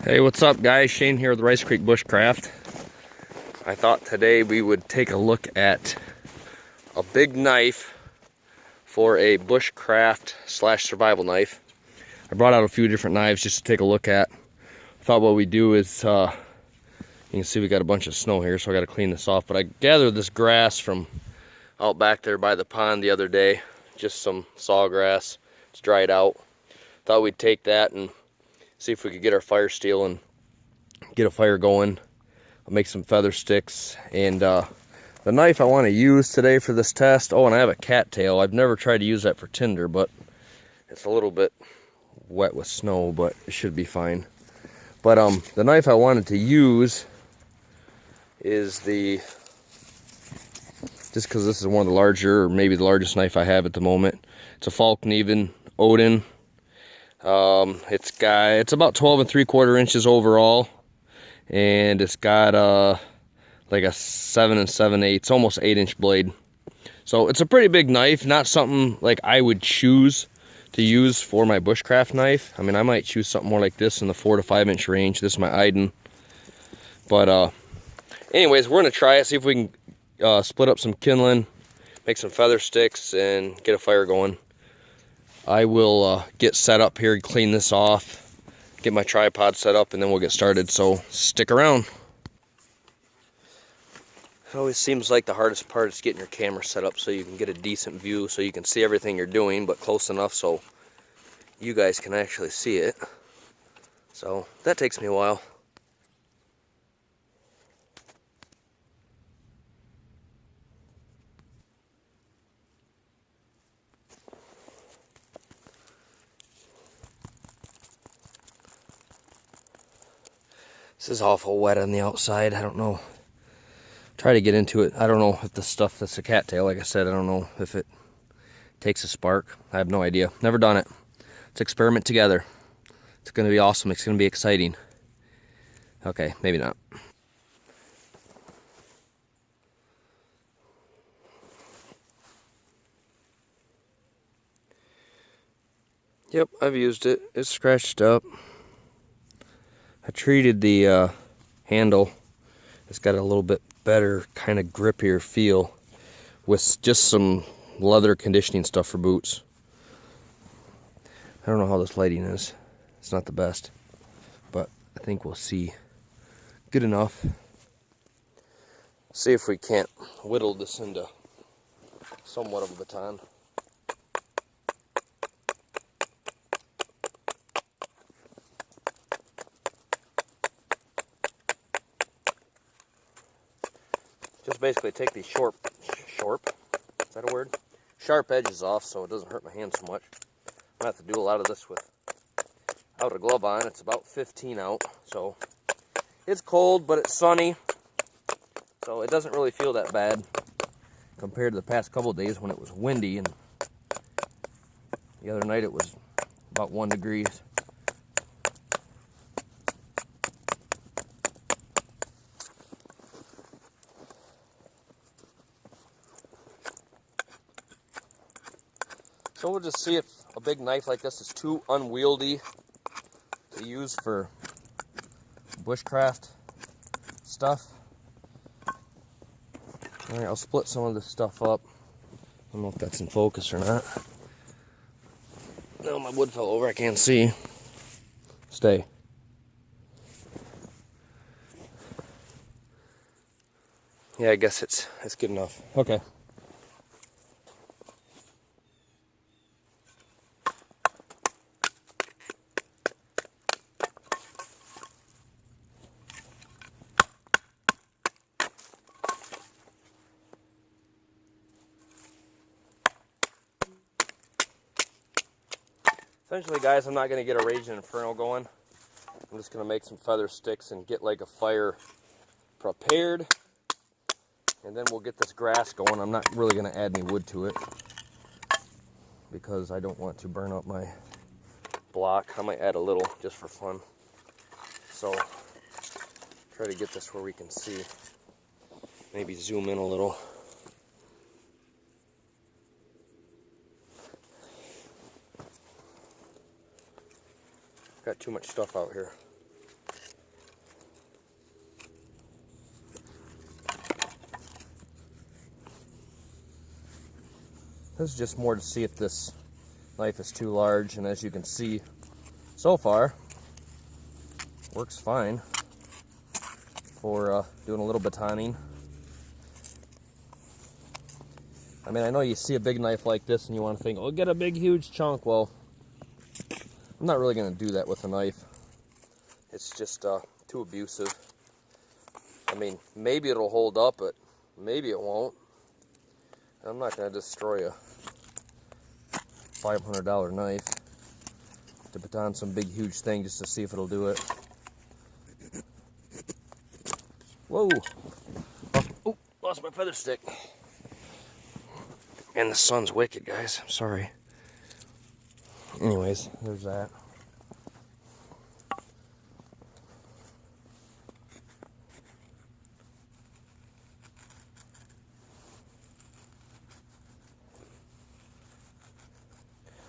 Hey, what's up guys? Shane here with Rice Creek Bushcraft. I thought today we would take a look at a big knife for a bushcraft / survival knife. I brought out a few different knives just to take a look at. I thought what we do is, you can see we got a bunch of snow here, so I got to clean this off. But I gathered this grass from out back there by the pond the other day, just some sawgrass. It's dried out. Thought we'd take that and see if we could get our fire steel and get a fire going. I'll make some feather sticks. And the knife I want to use today for this test, oh, and I have a cattail. I've never tried to use that for tinder, but it's a little bit wet with snow, but it should be fine. But the knife I wanted to use is just because this is one of the larger, or maybe the largest knife I have at the moment. It's a Fallkniven Odin. It's about 12 3/4 inches overall, and it's got like a 7 7/8, almost 8-inch blade. So it's a pretty big knife, not something like I would choose to use for my bushcraft knife. I mean, I might choose something more like this in the 4 to 5 inch range. This is my Odin. But anyways, we're gonna try it, see if we can split up some kindling, make some feather sticks, and get a fire going. I will get set up here, clean this off, get my tripod set up, and then we'll get started, so stick around. It always seems like the hardest part is getting your camera set up so you can get a decent view, so you can see everything you're doing, but close enough so you guys can actually see it. So that takes me a while. This is awful wet on the outside. I don't know. Try to get into it. I don't know if the stuff that's a cattail, like I said, I don't know if it takes a spark. I have no idea. Never done it. Let's experiment together. It's going to be awesome. It's going to be exciting. Okay, maybe not. Yep, I've used it. It's scratched up. I treated the handle. It's got a little bit better, kind of grippier feel with just some leather conditioning stuff for boots. I don't know how this lighting is. It's not the best, but I think we'll see. Good enough. See if we can't whittle this into somewhat of a baton. Just basically take these is that a word? Sharp edges off so it doesn't hurt my hand so much. I have to do a lot of this without a glove on. It's about 15 out, so it's cold, but it's sunny, so it doesn't really feel that bad compared to the past couple of days when it was windy, and the other night it was about 1 degree. So we'll just see if a big knife like this is too unwieldy to use for bushcraft stuff. Alright, I'll split some of this stuff up. I don't know if that's in focus or not. No, my wood fell over, I can't see. Stay. Yeah, I guess it's good enough. Okay. Essentially, guys, I'm not going to get a raging inferno going. I'm just going to make some feather sticks and get like a fire prepared. And then we'll get this grass going. I'm not really going to add any wood to it because I don't want to burn up my block. I might add a little just for fun. So, try to get this where we can see. Maybe zoom in a little. Got too much stuff out here. This is just more to see if this knife is too large, and as you can see so far, works fine for doing a little batoning. I mean, I know you see a big knife like this and you want to think, oh, get a big huge chunk. Well, I'm not really going to do that with a knife. It's just too abusive. I mean, maybe it'll hold up, but maybe it won't. I'm not going to destroy a $500 knife to baton some big huge thing just to see if it'll do it. Whoa! Oh, lost my feather stick. And the sun's wicked, guys. I'm sorry. Anyways, there's that.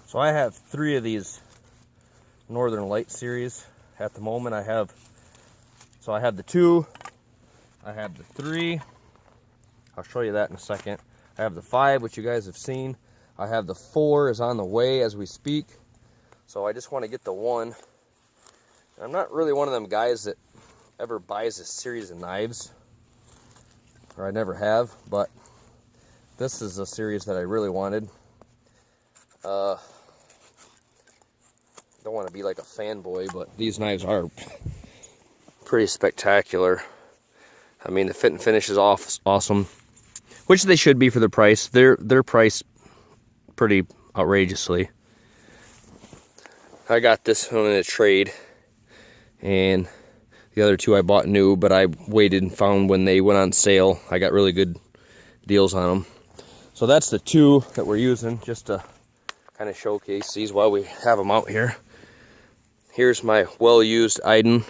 So I have 3 of these Northern Light series at the moment. I have the 2, I have the 3, I'll show you that in a second. I have the 5, which you guys have seen. I have the 4 is on the way as we speak. So I just want to get the 1. I'm not really one of them guys that ever buys a series of knives, or I never have, but this is a series that I really wanted. Don't want to be like a fanboy, but these knives are pretty spectacular. I mean, the fit and finish is awesome, which they should be for the price. They're priced pretty outrageously. I got this one in a trade, and the other 2 I bought new, but I waited and found when they went on sale. I got really good deals on them. So that's the 2 that we're using, just to kind of showcase these while we have them out here. Here's my well-used Odin.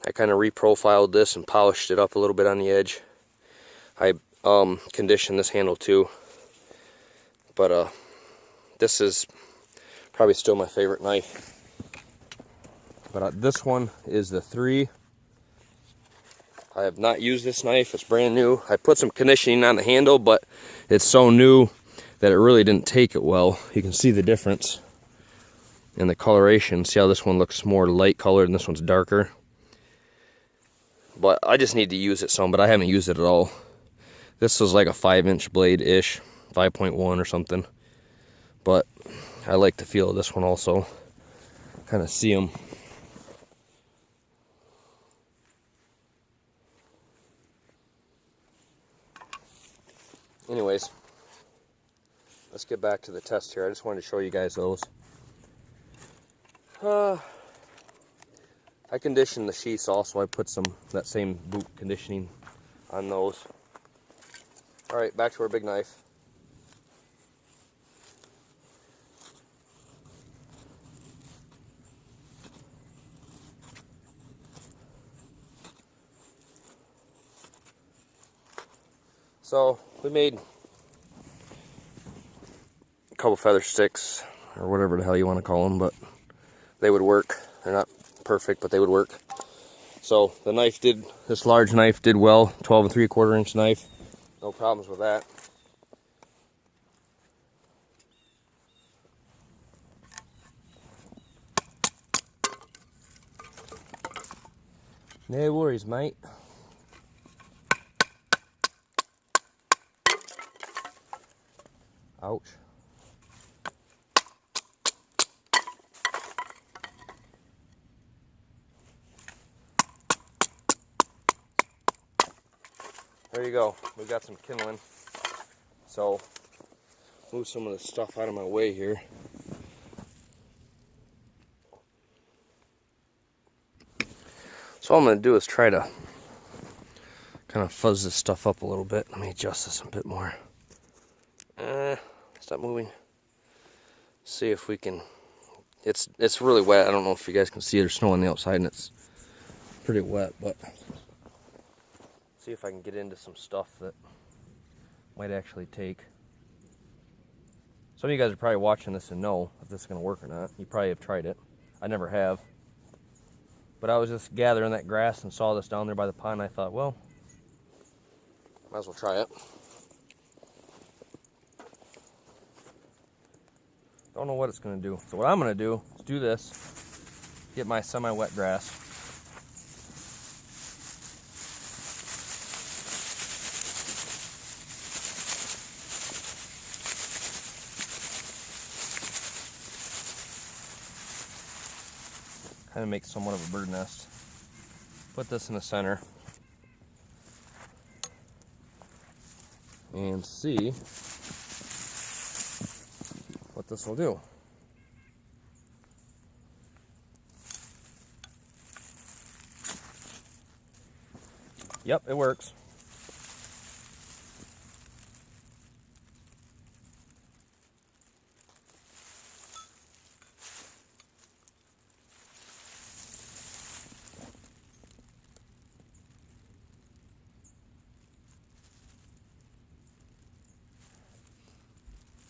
I kind of reprofiled this and polished it up a little bit on the edge. I conditioned this handle too. But this is probably still my favorite knife. But this one is the 3. I have not used this knife. It's brand new. I put some conditioning on the handle, but it's so new that it really didn't take it well. You can see the difference in the coloration. See how this one looks more light colored and this one's darker. But I just need to use it some, but I haven't used it at all. This was like a 5-inch blade-ish, 5.1 or something. But I like the feel of this one also. Kind of see them. Anyways, let's get back to the test here. I just wanted to show you guys those. I conditioned the sheaths also. I put that same boot conditioning on those. Alright, back to our big knife. So we made a couple feather sticks, or whatever the hell you want to call them, but they would work. They're not perfect, but they would work. So the knife this large knife did well, 12 3/4 inch knife. No problems with that. No worries, mate. Ouch. There you go. We got some kindling. So, move some of the stuff out of my way here. So all I'm going to do is try to kind of fuzz this stuff up a little bit. Let me adjust this a bit more. Stop moving. See if we can. It's really wet. I don't know if you guys can see it. There's snow on the outside and it's pretty wet, but see if I can get into some stuff that might actually take. Some of you guys are probably watching this and know if this is going to work or not. You probably have tried it. I never have. But I was just gathering that grass and saw this down there by the pond. I thought, well, might as well try it. Don't know what it's going to do. So what I'm going to do is do this, get my semi-wet grass. Kind of make somewhat of a bird nest. Put this in the center. And see what this will do. Yep, it works.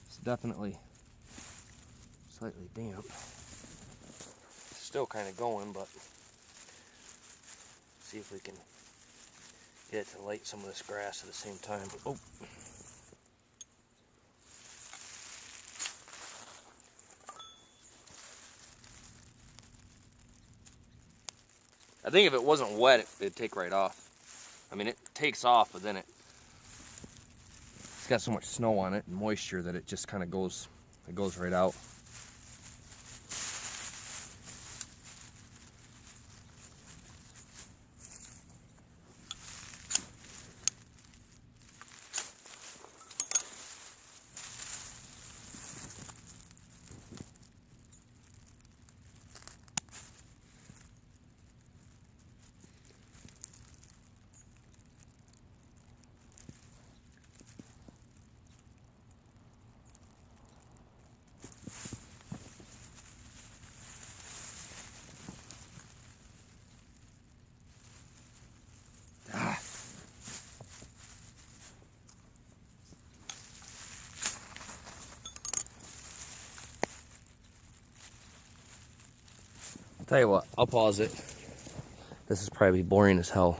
It's definitely slightly damp. Still kind of going, but see if we can get it to light some of this grass at the same time. Oh. I think if it wasn't wet, it'd take right off. I mean, it takes off, but then it's got so much snow on it and moisture that it just kind of goes right out. I'll tell you what, I'll pause it. This is probably boring as hell.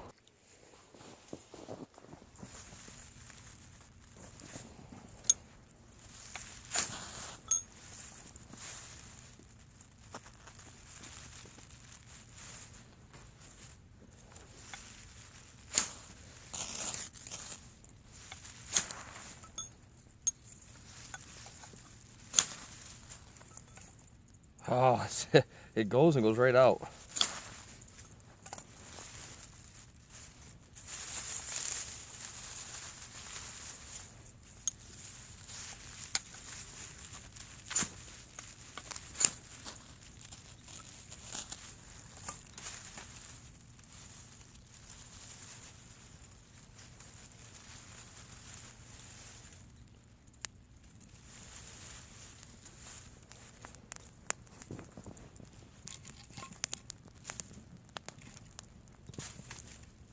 Oh, it goes and goes right out.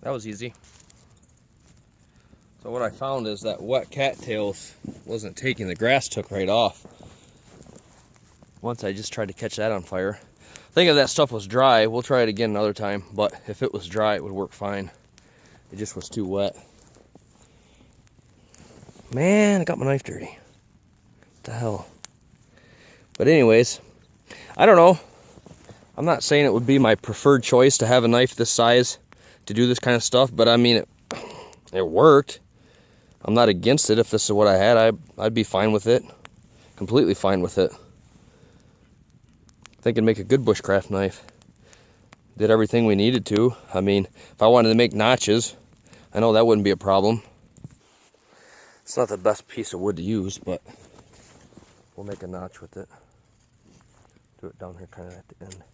That was easy. So what I found is that wet cattails wasn't taking, the grass took right off. Once I just tried to catch that on fire. I think if that stuff was dry, we'll try it again another time, but if it was dry, it would work fine. It just was too wet. Man, I got my knife dirty. What the hell? But anyways, I don't know. I'm not saying it would be my preferred choice to have a knife this size to do this kind of stuff, but I mean, it worked. I'm not against it. If this is what I had, I'd be fine with it. Completely fine with it. I think it'd make a good bushcraft knife. Did everything we needed to. I mean, if I wanted to make notches, I know that wouldn't be a problem. It's not the best piece of wood to use, but we'll make a notch with it. Do it down here kind of at the end.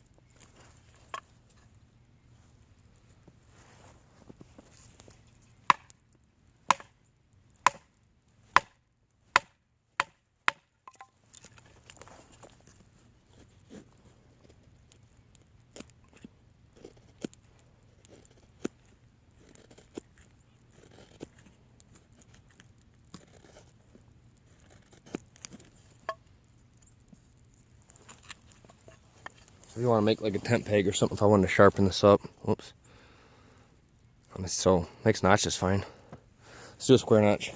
So you want to make like a tent peg or something if I wanted to sharpen this up. Whoops. So, next notch is fine. Let's do a square notch.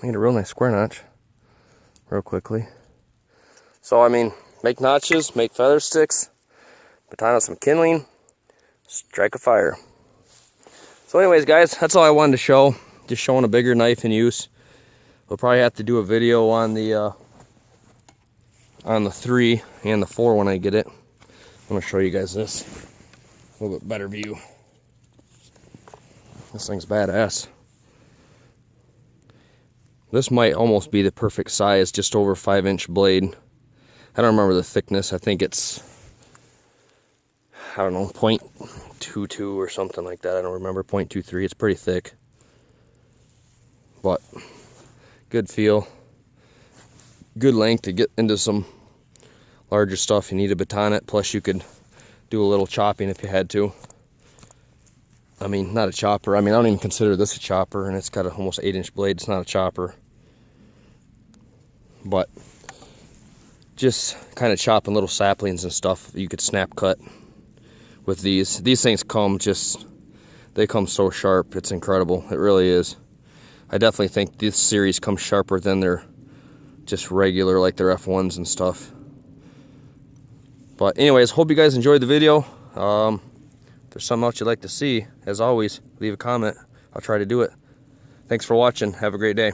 Made a real nice square notch real quickly. So I mean, make notches, make feather sticks, baton out some kindling, strike a fire. So anyways guys, that's all I wanted to show. Just showing a bigger knife in use. We'll probably have to do a video on the 3 and the 4 when I get it. I'm gonna show you guys this. A little bit better view. This thing's badass. This might almost be the perfect size, just over 5-inch blade. I don't remember the thickness. I think it's, I don't know, 0.22 or something like that. I don't remember, 0.23. It's pretty thick. But good feel. Good length to get into some larger stuff. You need a baton it, plus you could do a little chopping if you had to. I mean, not a chopper. I mean, I don't even consider this a chopper, and it's got an almost 8-inch blade. It's not a chopper. But just kind of chopping little saplings and stuff you could snap cut with these. These things come just, they come so sharp. It's incredible. It really is. I definitely think this series comes sharper than their just regular, like their F1s and stuff. But anyways, hope you guys enjoyed the video. If there's something else you'd like to see, as always, leave a comment. I'll try to do it. Thanks for watching. Have a great day.